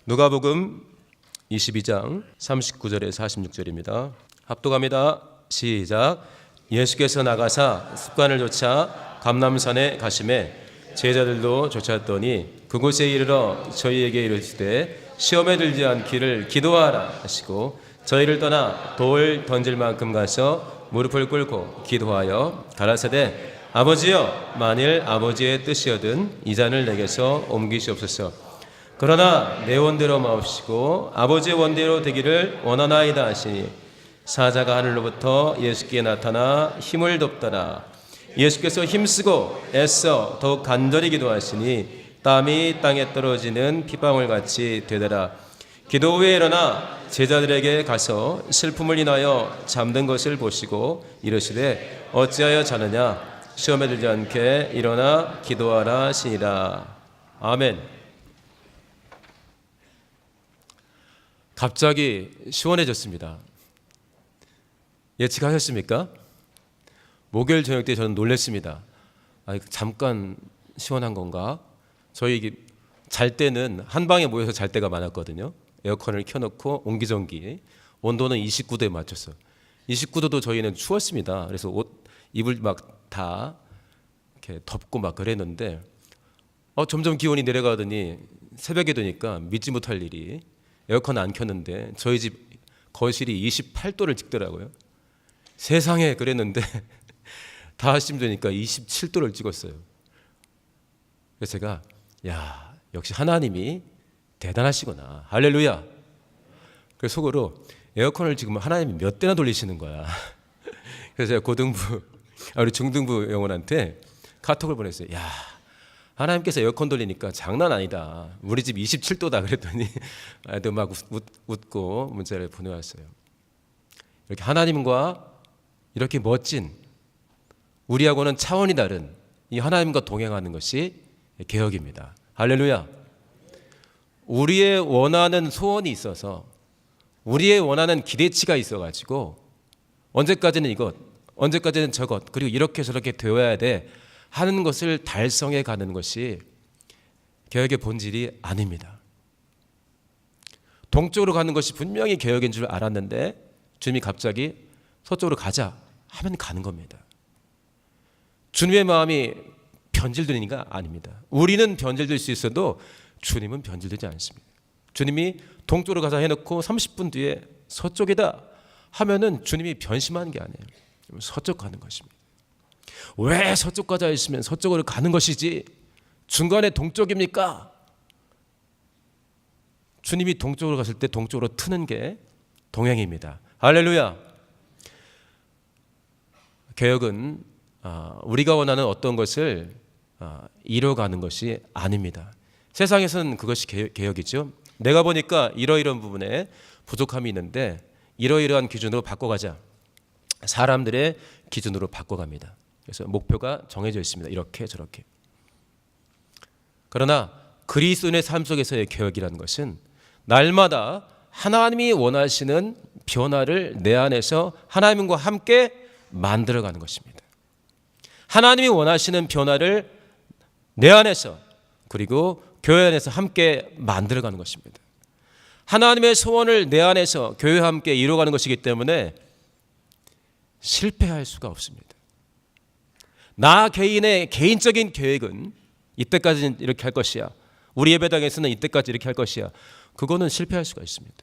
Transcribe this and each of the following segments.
누가복음 22장 39절에서 46절입니다. 합독합니다. 시작. 예수께서 나가사 습관을 좇아 감람산에 가시매 제자들도 쫓았더니 그곳에 이르러 저희에게 이르시되 시험에 들지 않기를 기도하라 하시고 저희를 떠나 돌 던질 만큼 가서 무릎을 꿇고 기도하여 가라사대 아버지여, 만일 아버지의 뜻이여든 이 잔을 내게서 옮기시옵소서. 그러나 내 원대로 마옵시고 아버지의 원대로 되기를 원하나이다 하시니 사자가 하늘로부터 예수께 나타나 힘을 돕더라. 예수께서 힘쓰고 애써 더욱 간절히 기도하시니 땀이 땅에 떨어지는 피방울같이 되더라. 기도 후에 일어나 제자들에게 가서 슬픔을 인하여 잠든 것을 보시고 이르시되 어찌하여 자느냐, 시험에 들지 않게 일어나 기도하라 하시니라. 아멘. 갑자기 시원해졌습니다. 예측하셨습니까? 목요일 저녁 때 저는 놀랐습니다. 잠깐 시원한 건가? 저희 잘 때는 한 방에 모여서 잘 때가 많았거든요. 에어컨을 켜놓고 옹기종기 온도는 29도에 맞췄어요. 29도도 저희는 추웠습니다. 그래서 옷 입을 막 다 이렇게 덮고 막 그랬는데 점점 기온이 내려가더니 새벽에 되니까 믿지 못할 일이 에어컨 안 켰는데 저희 집 거실이 28도를 찍더라고요. 세상에 그랬는데 다 아침 되니까 27도를 찍었어요. 그래서 제가 역시 하나님이 대단하시구나. 할렐루야. 그래서 속으로 에어컨을 지금 하나님이 몇 대나 돌리시는 거야. 그래서 제가 우리 중등부 영혼한테 카톡을 보냈어요. 하나님께서 에어컨 돌리니까 장난 아니다. 우리 집 27도다 그랬더니 애들 막 웃고 문자를 보내왔어요. 이렇게 하나님과 이렇게 멋진, 우리하고는 차원이 다른 이 하나님과 동행하는 것이 개혁입니다. 할렐루야. 우리의 원하는 소원이 있어서, 우리의 원하는 기대치가 있어가지고 언제까지는 이것, 언제까지는 저것, 그리고 이렇게 저렇게 되어야 돼 하는 것을 달성해 가는 것이 개혁의 본질이 아닙니다. 동쪽으로 가는 것이 분명히 개혁인 줄 알았는데 주님이 갑자기 서쪽으로 가자 하면 가는 겁니다. 주님의 마음이 변질되니까 아닙니다. 우리는 변질될 수 있어도 주님은 변질되지 않습니다. 주님이 동쪽으로 가자 해놓고 30분 뒤에 서쪽이다 하면은 주님이 변심하는 게 아니에요. 서쪽 가는 것입니다. 왜 서쪽 가자 했으면 서쪽으로 가는 것이지 중간에 동쪽입니까? 주님이 동쪽으로 갔을 때 동쪽으로 트는 게 동행입니다. 할렐루야. 개혁은 우리가 원하는 어떤 것을 이뤄가는 것이 아닙니다. 세상에서는 그것이 개혁이죠. 내가 보니까 이러이러한 부분에 부족함이 있는데 이러이러한 기준으로 바꿔가자. 사람들의 기준으로 바꿔갑니다. 그래서 목표가 정해져 있습니다. 이렇게 저렇게. 그러나 그리스도인의 삶 속에서의 개혁이라는 것은 날마다 하나님이 원하시는 변화를 내 안에서 하나님과 함께 만들어가는 것입니다. 하나님이 원하시는 변화를 내 안에서 그리고 교회 안에서 함께 만들어가는 것입니다. 하나님의 소원을 내 안에서 교회와 함께 이루어가는 것이기 때문에 실패할 수가 없습니다. 나 개인의 개인적인 계획은 이때까지는 이렇게 할 것이야. 우리 예배당에서는 이때까지 이렇게 할 것이야. 그거는 실패할 수가 있습니다.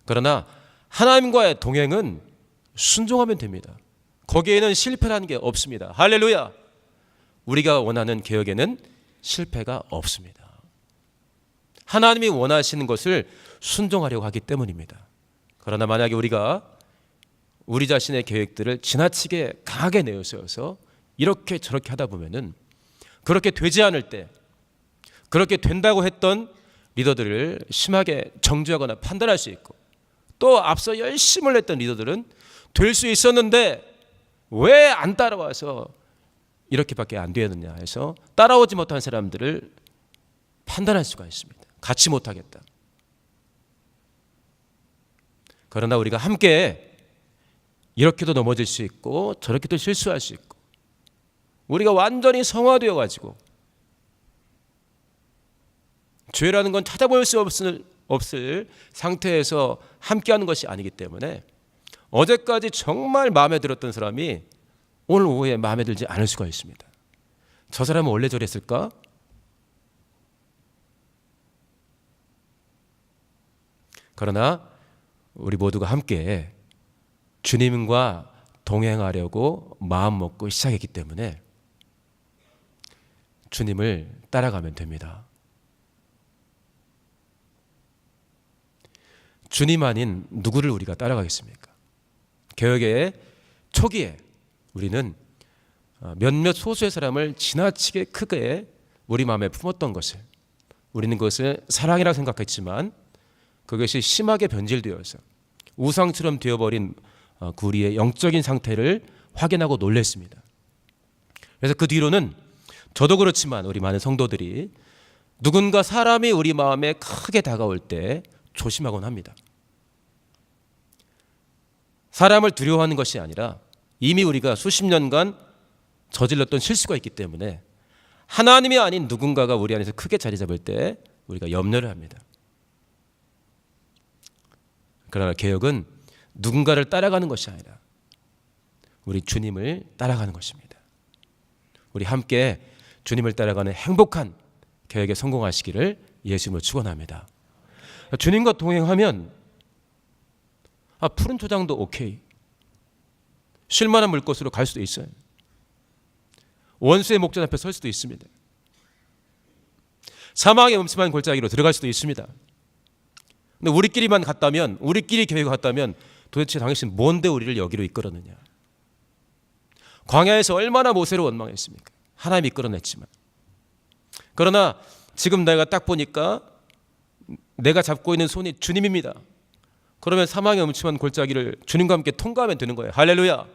그러나 하나님과의 동행은 순종하면 됩니다. 거기에는 실패라는 게 없습니다. 할렐루야. 우리가 원하는 개혁에는 실패가 없습니다. 하나님이 원하시는 것을 순종하려고 하기 때문입니다. 그러나 만약에 우리가 우리 자신의 계획들을 지나치게 강하게 내세워서 이렇게 저렇게 하다 보면은 그렇게 되지 않을 때 그렇게 된다고 했던 리더들을 심하게 정죄하거나 판단할 수 있고 또 앞서 열심을 했던 리더들은 될 수 있었는데 왜 안 따라와서 이렇게밖에 안 되느냐 해서 따라오지 못한 사람들을 판단할 수가 있습니다. 같이 못하겠다. 그러나 우리가 함께 이렇게도 넘어질 수 있고 저렇게도 실수할 수 있고 우리가 완전히 성화되어 가지고 죄라는 건 찾아볼 수 없을 상태에서 함께하는 것이 아니기 때문에 어제까지 정말 마음에 들었던 사람이 오늘 오후에 마음에 들지 않을 수가 있습니다. 저 사람은 원래 저랬을까? 그러나 우리 모두가 함께 주님과 동행하려고 마음 먹고 시작했기 때문에 주님을 따라가면 됩니다. 주님 아닌 누구를 우리가 따라가겠습니까? 개혁의 초기에 우리는 몇몇 소수의 사람을 지나치게 크게 우리 마음에 품었던 것을, 우리는 그것을 사랑이라고 생각했지만 그것이 심하게 변질되어서 우상처럼 되어버린 우리의 영적인 상태를 확인하고 놀랐습니다. 그래서 그 뒤로는 저도 그렇지만 우리 많은 성도들이 누군가 사람이 우리 마음에 크게 다가올 때 조심하곤 합니다. 사람을 두려워하는 것이 아니라 이미 우리가 수십 년간 저질렀던 실수가 있기 때문에 하나님이 아닌 누군가가 우리 안에서 크게 자리 잡을 때 우리가 염려를 합니다. 그러나 개혁은 누군가를 따라가는 것이 아니라 우리 주님을 따라가는 것입니다. 우리 함께 주님을 따라가는 행복한 개혁에 성공하시기를 예수님으로 축원합니다. 주님과 동행하면 푸른 초장도 오케이, 쉴만한 물것으로 갈 수도 있어요. 원수의 목전 앞에 설 수도 있습니다. 사망의 음침한 골짜기로 들어갈 수도 있습니다. 근데 우리끼리만 갔다면, 우리끼리 계획을 갔다면 도대체 당신 뭔데 우리를 여기로 이끌었느냐? 광야에서 얼마나 모세를 원망했습니까? 하나님이 이끌어냈지만. 그러나 지금 내가 딱 보니까 내가 잡고 있는 손이 주님입니다. 그러면 사망의 음침한 골짜기를 주님과 함께 통과하면 되는 거예요. 할렐루야.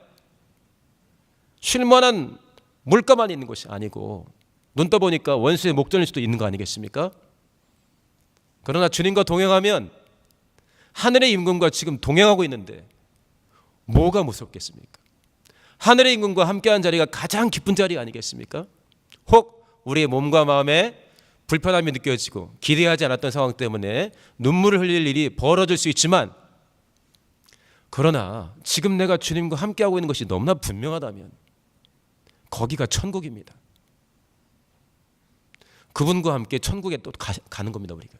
쉴만한 물가만 있는 것이 아니고 눈 떠보니까 원수의 목전일 수도 있는 거 아니겠습니까? 그러나 주님과 동행하면 하늘의 임금과 지금 동행하고 있는데 뭐가 무섭겠습니까? 하늘의 임금과 함께한 자리가 가장 기쁜 자리 아니겠습니까? 혹 우리의 몸과 마음에 불편함이 느껴지고 기대하지 않았던 상황 때문에 눈물을 흘릴 일이 벌어질 수 있지만, 그러나 지금 내가 주님과 함께하고 있는 것이 너무나 분명하다면 거기가 천국입니다. 그분과 함께 천국에 또 가는 겁니다, 우리가.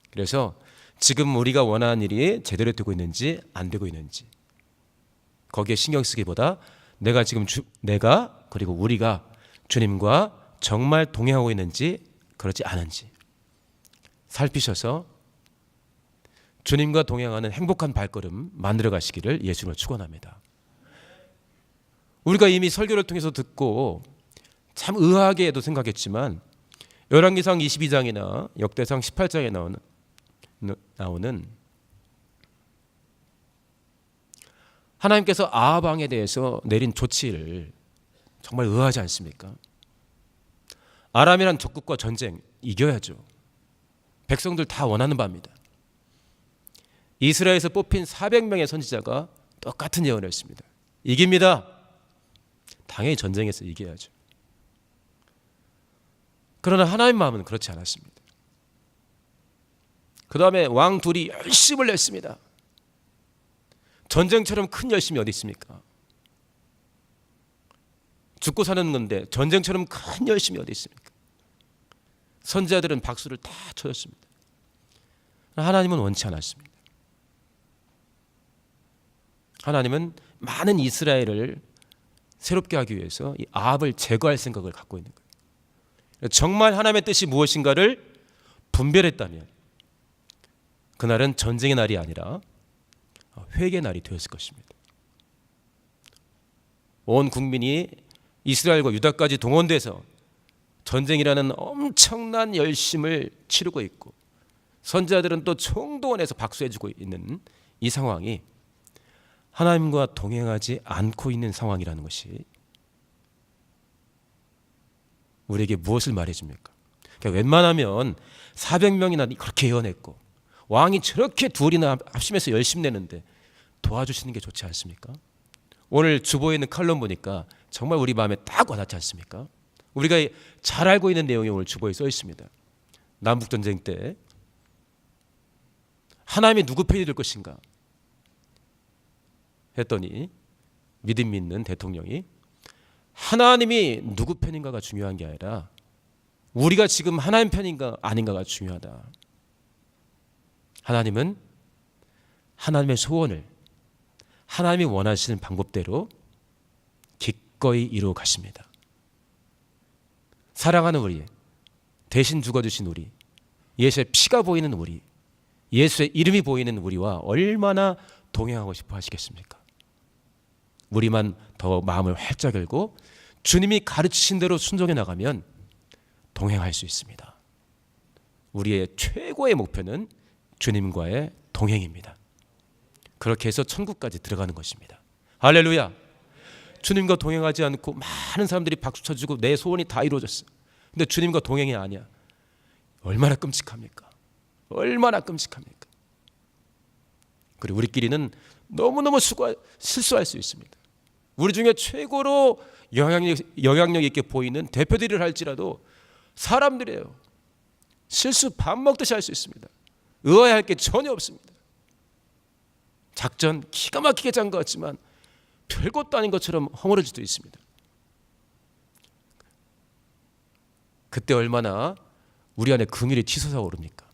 그래서 지금 우리가 원하는 일이 제대로 되고 있는지 안 되고 있는지 거기에 신경 쓰기보다 내가 지금 내가 그리고 우리가 주님과 정말 동행하고 있는지 그렇지 않은지 살피셔서 주님과 동행하는 행복한 발걸음 만들어 가시기를 예수님을 축원합니다. 우리가 이미 설교를 통해서 듣고 참 의아하게도 생각했지만 열왕기상 22장이나 역대상 18장에 나오는 하나님께서 아합 왕에 대해서 내린 조치를 정말 의아하지 않습니까? 아람이란 적국과 전쟁 이겨야죠. 백성들 다 원하는 바입니다. 이스라엘에서 뽑힌 400명의 선지자가 똑같은 예언을 했습니다. 이깁니다. 당연히 전쟁에서 이겨야죠. 그러나 하나님 마음은 그렇지 않았습니다. 그 다음에 왕 둘이 열심을 냈습니다. 전쟁처럼 큰 열심이 어디 있습니까? 죽고 사는 건데 전쟁처럼 큰 열심이 어디 있습니까? 선지자들은 박수를 다 쳐줬습니다. 하나님은 원치 않았습니다. 하나님은 많은 이스라엘을 새롭게 하기 위해서 이 아합을 제거할 생각을 갖고 있는 거예요. 정말 하나님의 뜻이 무엇인가를 분별했다면 그날은 전쟁의 날이 아니라 회개의 날이 되었을 것입니다. 온 국민이 이스라엘과 유다까지 동원돼서 전쟁이라는 엄청난 열심을 치르고 있고 선지자들은 또 총동원해서 박수해주고 있는 이 상황이 하나님과 동행하지 않고 있는 상황이라는 것이 우리에게 무엇을 말해줍니까? 그러니까 웬만하면 400명이나 그렇게 예언했고 왕이 저렇게 둘이나 합심해서 열심 내는데 도와주시는 게 좋지 않습니까? 오늘 주보에 있는 칼럼 보니까 정말 우리 마음에 딱 와닿지 않습니까? 우리가 잘 알고 있는 내용이 오늘 주보에 써 있습니다. 남북전쟁 때 하나님이 누구 편이 될 것인가 했더니 믿음 있는 대통령이 하나님이 누구 편인가가 중요한 게 아니라 우리가 지금 하나님 편인가 아닌가가 중요하다. 하나님은 하나님의 소원을 하나님이 원하시는 방법대로 기꺼이 이루어 가십니다. 사랑하는 우리, 대신 죽어주신 우리, 예수의 피가 보이는 우리, 예수의 이름이 보이는 우리와 얼마나 동행하고 싶어 하시겠습니까? 우리만 더 마음을 활짝 열고 주님이 가르치신 대로 순종해 나가면 동행할 수 있습니다. 우리의 최고의 목표는 주님과의 동행입니다. 그렇게 해서 천국까지 들어가는 것입니다. 할렐루야. 주님과 동행하지 않고 많은 사람들이 박수 쳐주고 내 소원이 다 이루어졌어. 근데 주님과 동행이 아니야. 얼마나 끔찍합니까? 얼마나 끔찍합니까? 그리고 우리끼리는 너무너무 실수할 수 있습니다. 우리 중에 최고로 영향력 있게 보이는 대표들을 할지라도 사람들이에요. 실수 밥 먹듯이 할 수 있습니다. 의아해할 게 전혀 없습니다. 작전 기가 막히게 짠 것 같지만 별것도 아닌 것처럼 허물어질 수도 있습니다. 그때 얼마나 우리 안에 긍휼이 치솟아 오릅니까?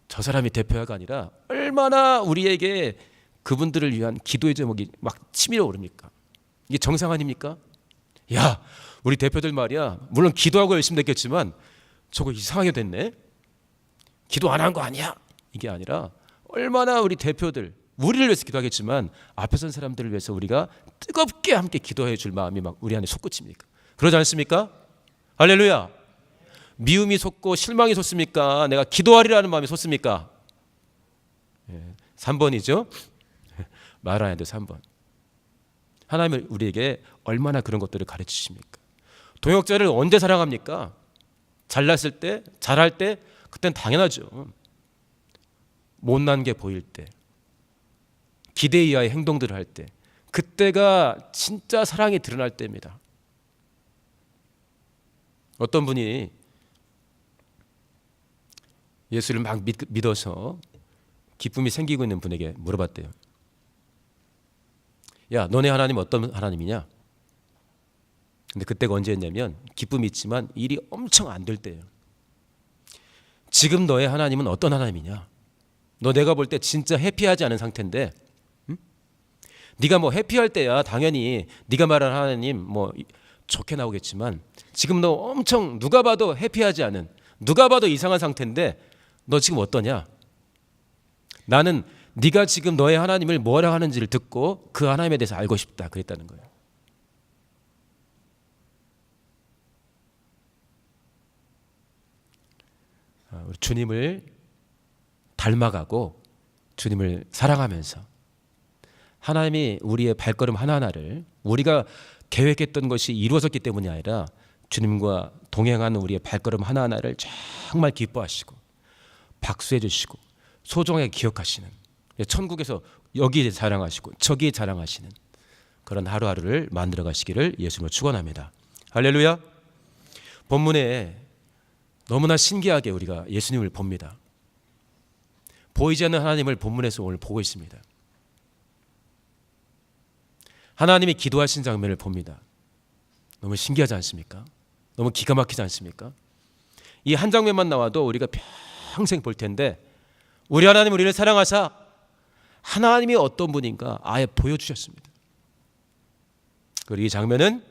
저 사람이 대표가 아니라 얼마나 우리에게 그분들을 위한 기도의 제목이 막 치밀어 오릅니까? 이게 정상 아닙니까? 야, 우리 대표들 말이야. 물론 기도하고 열심히 됐겠지만 저거 이상하게 됐네. 기도 안 한 거 아니야. 이게 아니라 얼마나 우리 대표들 우리를 위해서 기도하겠지만 앞에 선 사람들을 위해서 우리가 뜨겁게 함께 기도해 줄 마음이 막 우리 안에 솟구칩니까? 그러지 않습니까? 할렐루야. 미움이 솟고 실망이 솟습니까? 내가 기도하리라는 마음이 솟습니까? 3번이죠. 말 안 해도 3번. 하나님은 우리에게 얼마나 그런 것들을 가르치십니까? 동역자를 언제 사랑합니까? 잘났을 때, 잘할 때, 그땐 당연하죠. 못난 게 보일 때, 기대 이하의 행동들을 할 때, 그때가 진짜 사랑이 드러날 때입니다. 어떤 분이 예수를 막 믿어서 기쁨이 생기고 있는 분에게 물어봤대요. 야, 너네 하나님 어떤 하나님이냐? 근데 그때가 언제였냐면 기쁨이 있지만 일이 엄청 안 될 때예요. 지금 너의 하나님은 어떤 하나님이냐? 너 내가 볼 때 진짜 해피하지 않은 상태인데, 응? 네가 뭐 해피할 때야 당연히 네가 말하는 하나님 뭐 좋게 나오겠지만 지금 너 엄청 누가 봐도 해피하지 않은, 누가 봐도 이상한 상태인데 너 지금 어떠냐? 나는 네가 지금 너의 하나님을 뭐라 하는지를 듣고 그 하나님에 대해서 알고 싶다 그랬다는 거예요. 우리 주님을 닮아가고 주님을 사랑하면서 하나님이 우리의 발걸음 하나하나를 우리가 계획했던 것이 이루어졌기 때문이 아니라 주님과 동행하는 우리의 발걸음 하나하나를 정말 기뻐하시고 박수해 주시고 소중하게 기억하시는, 천국에서 여기에 자랑하시고 저기에 자랑하시는 그런 하루하루를 만들어 가시기를 예수님으로 축원합니다. 할렐루야. 본문에 너무나 신기하게 우리가 예수님을 봅니다. 보이지 않는 하나님을 본문에서 오늘 보고 있습니다. 하나님이 기도하신 장면을 봅니다. 너무 신기하지 않습니까? 너무 기가 막히지 않습니까? 이 한 장면만 나와도 우리가 평생 볼 텐데 우리 하나님 우리를 사랑하사 하나님이 어떤 분인가 아예 보여주셨습니다. 그리고 이 장면은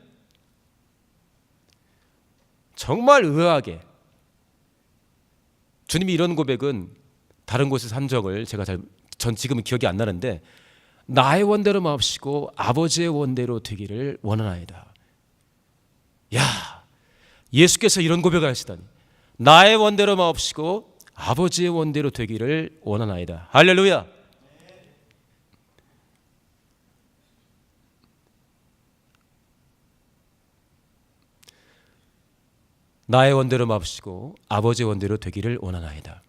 정말 의아하게, 주님이 이런 고백은 다른 곳에서 한 적을 전 지금은 기억이 안 나는데, 나의 원대로 마옵시고 아버지의 원대로 되기를 원하나이다. 야, 예수께서 이런 고백을 하시다니. 나의 원대로 마옵시고 아버지의 원대로 되기를 원하나이다. 할렐루야. 나의 원대로 마옵시고 아버지의 원대로 되기를 원하나이다.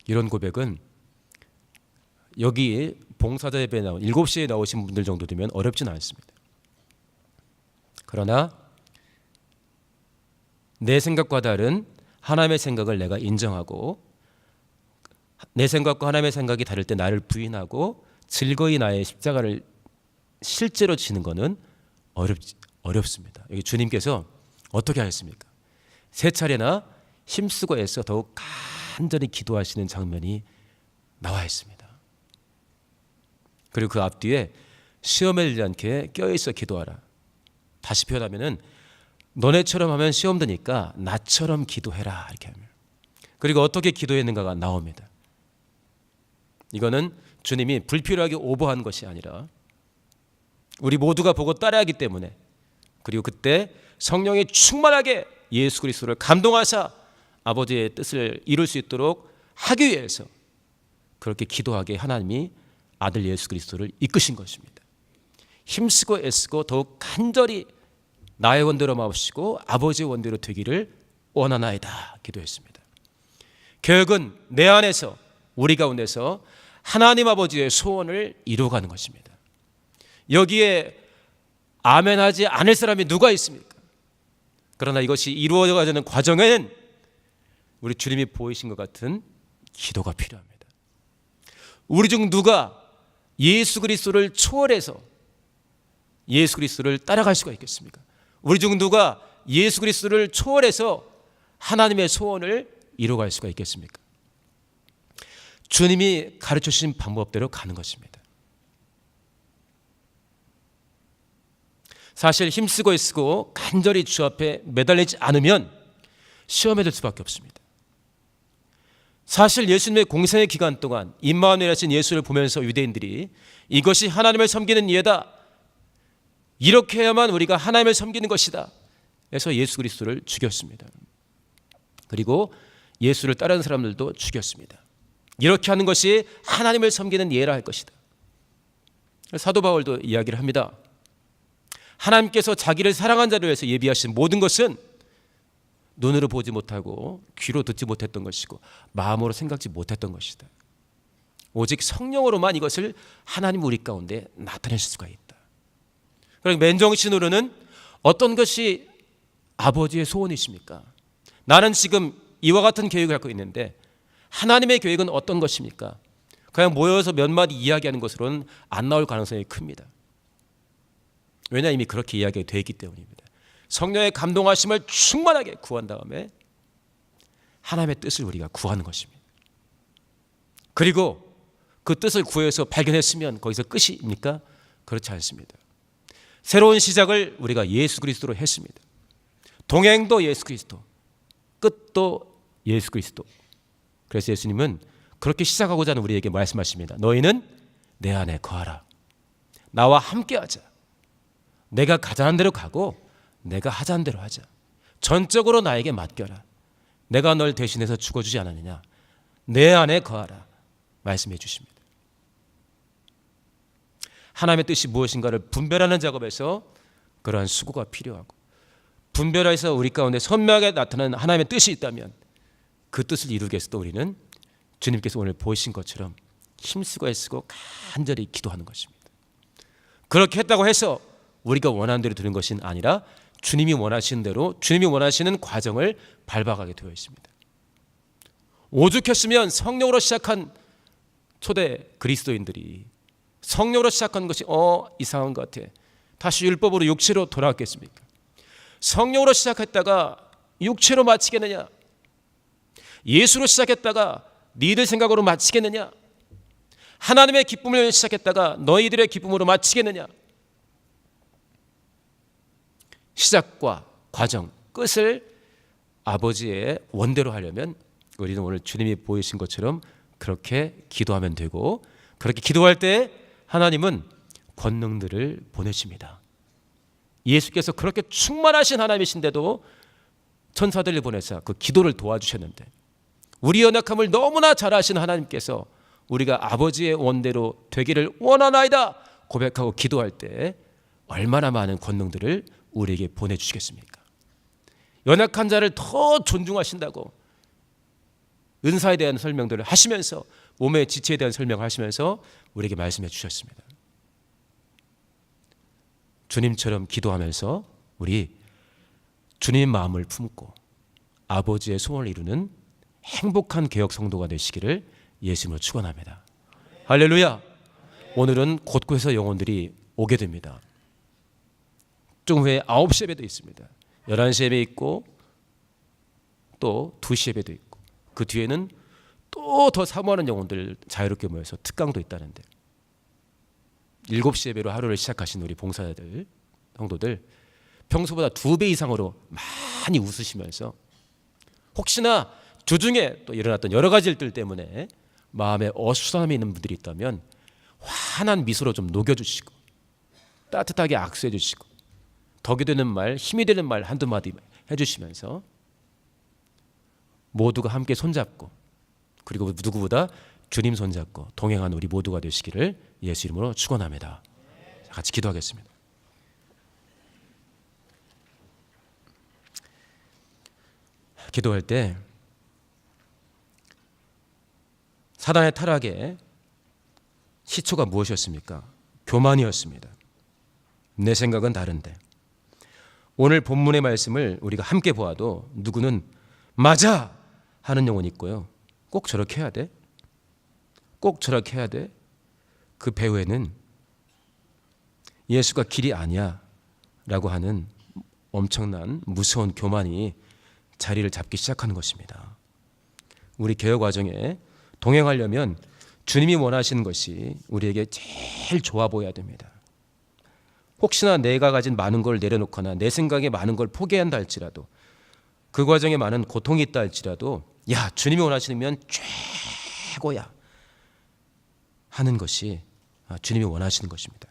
이런 고백은 여기 봉사자 예배에 나온 7시에 나오신 분들 정도 되면 어렵지는 않습니다. 그러나 내 생각과 다른 하나님의 생각을 내가 인정하고, 내 생각과 하나님의 생각이 다를 때 나를 부인하고 즐거이 나의 십자가를 실제로 지는 것은 어렵습니다. 여기 주님께서 어떻게 하셨습니까? 세 차례나 힘쓰고 애써 더욱 간절히 기도하시는 장면이 나와 있습니다. 그리고 그 앞뒤에 시험에 들지 않게 껴있어 기도하라. 다시 표현하면은 너네처럼 하면 시험 드니까 나처럼 기도해라, 이렇게 하면. 그리고 어떻게 기도했는가가 나옵니다. 이거는 주님이 불필요하게 오버한 것이 아니라 우리 모두가 보고 따라하기 때문에, 그리고 그때 성령이 충만하게 예수 그리스도를 감동하사 아버지의 뜻을 이룰 수 있도록 하기 위해서 그렇게 기도하게 하나님이 아들 예수 그리스도를 이끄신 것입니다. 힘쓰고 애쓰고 더욱 간절히 나의 원대로 마옵시고 아버지의 원대로 되기를 원하나이다 기도했습니다. 교육은 내 안에서, 우리 가운데서 하나님 아버지의 소원을 이루어가는 것입니다. 여기에 아멘하지 않을 사람이 누가 있습니까? 그러나 이것이 이루어가는 과정에는 우리 주님이 보이신 것 같은 기도가 필요합니다. 우리 중 누가 예수 그리스도를 초월해서 예수 그리스도를 따라갈 수가 있겠습니까? 우리 중 누가 예수 그리스도를 초월해서 하나님의 소원을 이루어갈 수가 있겠습니까? 주님이 가르쳐 주신 방법대로 가는 것입니다. 사실 힘쓰고 애쓰고 간절히 주 앞에 매달리지 않으면 시험에 들 수밖에 없습니다. 사실 예수님의 공생의 기간 동안 임마누엘 하신 예수를 보면서 유대인들이 이것이 하나님을 섬기는 예다, 이렇게 해야만 우리가 하나님을 섬기는 것이다 해서 예수 그리스도를 죽였습니다. 그리고 예수를 따르는 사람들도 죽였습니다. 이렇게 하는 것이 하나님을 섬기는 예라 할 것이다. 사도 바울도 이야기를 합니다. 하나님께서 자기를 사랑한 자를 위해서 예비하신 모든 것은 눈으로 보지 못하고 귀로 듣지 못했던 것이고 마음으로 생각지 못했던 것이다. 오직 성령으로만 이것을 하나님 우리 가운데 나타내실 수가 있다. 그리고 맨정신으로는 어떤 것이 아버지의 소원이십니까? 나는 지금 이와 같은 계획을 갖고 있는데 하나님의 계획은 어떤 것입니까? 그냥 모여서 몇 마디 이야기하는 것으로는 안 나올 가능성이 큽니다. 왜냐, 이미 그렇게 이야기가 되어 있기 때문입니다. 성령의 감동하심을 충만하게 구한 다음에 하나님의 뜻을 우리가 구하는 것입니다. 그리고 그 뜻을 구해서 발견했으면 거기서 끝입니까? 그렇지 않습니다. 새로운 시작을 우리가 예수 그리스도로 했습니다. 동행도 예수 그리스도, 끝도 예수 그리스도. 그래서 예수님은 그렇게 시작하고자 하는 우리에게 말씀하십니다. 너희는 내 안에 거하라. 나와 함께하자. 내가 가자는 대로 가고 내가 하자는 대로 하자. 전적으로 나에게 맡겨라. 내가 널 대신해서 죽어주지 않았느냐. 내 안에 거하라 말씀해 주십니다. 하나님의 뜻이 무엇인가를 분별하는 작업에서 그러한 수고가 필요하고, 분별해서 우리 가운데 선명하게 나타나는 하나님의 뜻이 있다면 그 뜻을 이루기 위해서도 우리는 주님께서 오늘 보이신 것처럼 힘쓰고 애쓰고 간절히 기도하는 것입니다. 그렇게 했다고 해서 우리가 원하는 대로 되는 것이 아니라 주님이 원하시는 대로, 주님이 원하시는 과정을 밟아가게 되어 있습니다. 오죽했으면 성령으로 시작한 초대 그리스도인들이 성령으로 시작한 것이 이상한 것 같아, 다시 율법으로 육체로 돌아왔겠습니까? 성령으로 시작했다가 육체로 마치겠느냐? 예수로 시작했다가 너희들 생각으로 마치겠느냐? 하나님의 기쁨을 시작했다가 너희들의 기쁨으로 마치겠느냐? 시작과 과정, 끝을 아버지의 원대로 하려면 우리는 오늘 주님이 보이신 것처럼 그렇게 기도하면 되고, 그렇게 기도할 때 하나님은 권능들을 보내십니다. 예수께서 그렇게 충만하신 하나님이신데도 천사들을 보내서 그 기도를 도와주셨는데, 우리 연약함을 너무나 잘 아시는 하나님께서 우리가 아버지의 원대로 되기를 원하나이다 고백하고 기도할 때 얼마나 많은 권능들을 우리에게 보내주시겠습니까? 연약한 자를 더 존중하신다고 은사에 대한 설명들을 하시면서, 몸의 지체에 대한 설명을 하시면서 우리에게 말씀해 주셨습니다. 주님처럼 기도하면서 우리 주님의 마음을 품고 아버지의 소원을 이루는 행복한 개혁 성도가 되시기를 예수님으로 축원합니다. 할렐루야. 오늘은 곳곳에서 영혼들이 오게 됩니다. 좀 후에 9시 예배도 있습니다. 11시 예배 있고 또 2시 예배도 있고 그 뒤에는 또 더 사모하는 영혼들 자유롭게 모여서 특강도 있다는데 7시 예배로 하루를 시작하신 우리 봉사자들, 성도들 평소보다 2배 이상으로 많이 웃으시면서 혹시나 주중에 또 일어났던 여러 가지 일들 때문에 마음에 어수선함이 있는 분들이 있다면 환한 미소로 좀 녹여주시고 따뜻하게 악수해 주시고 덕이 되는 말, 힘이 되는 말 한두 마디 해주시면서 모두가 함께 손잡고 그리고 누구보다 주님 손잡고 동행하는 우리 모두가 되시기를 예수 이름으로 축원합니다. 같이 기도하겠습니다. 기도할 때 사단의 타락의 시초가 무엇이었습니까? 교만이었습니다. 내 생각은 다른데 오늘 본문의 말씀을 우리가 함께 보아도 누구는 맞아 하는 영혼이 있고요. 꼭 저렇게 해야 돼? 꼭 저렇게 해야 돼? 그 배후에는 예수가 길이 아니야 라고 하는 엄청난 무서운 교만이 자리를 잡기 시작하는 것입니다. 우리 개혁 과정에 동행하려면 주님이 원하시는 것이 우리에게 제일 좋아 보여야 됩니다. 혹시나 내가 가진 많은 걸 내려놓거나 내 생각에 많은 걸 포기한다 할지라도 그 과정에 많은 고통이 있다 할지라도 야, 주님이 원하시면 최고야 하는 것이 주님이 원하시는 것입니다.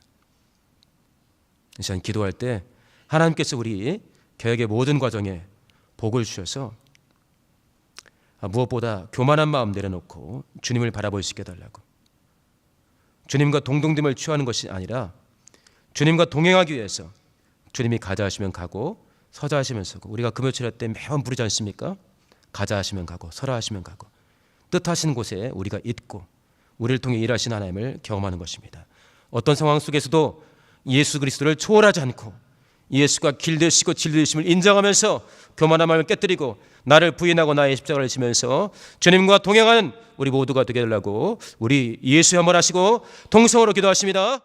이 시간 기도할 때 하나님께서 우리 개혁의 모든 과정에 복을 주셔서 무엇보다 교만한 마음 내려놓고 주님을 바라볼 수 있게 해달라고, 주님과 동등됨을 취하는 것이 아니라 주님과 동행하기 위해서 주님이 가자 하시면 가고 서자 하시면 서고, 우리가 금요칠 때 매번 부르지 않습니까? 가자 하시면 가고 서라 하시면 가고 뜻하시는 곳에 우리가 있고 우리를 통해 일하신 하나님을 경험하는 것입니다. 어떤 상황 속에서도 예수 그리스도를 초월하지 않고 예수가 길 되시고 질 되심을 인정하면서 교만한 마음을 깨뜨리고 나를 부인하고 나의 십자가를 지면서 주님과 동행하는 우리 모두가 되게 하려고 우리 예수 한번 하시고 동성으로 기도하십니다.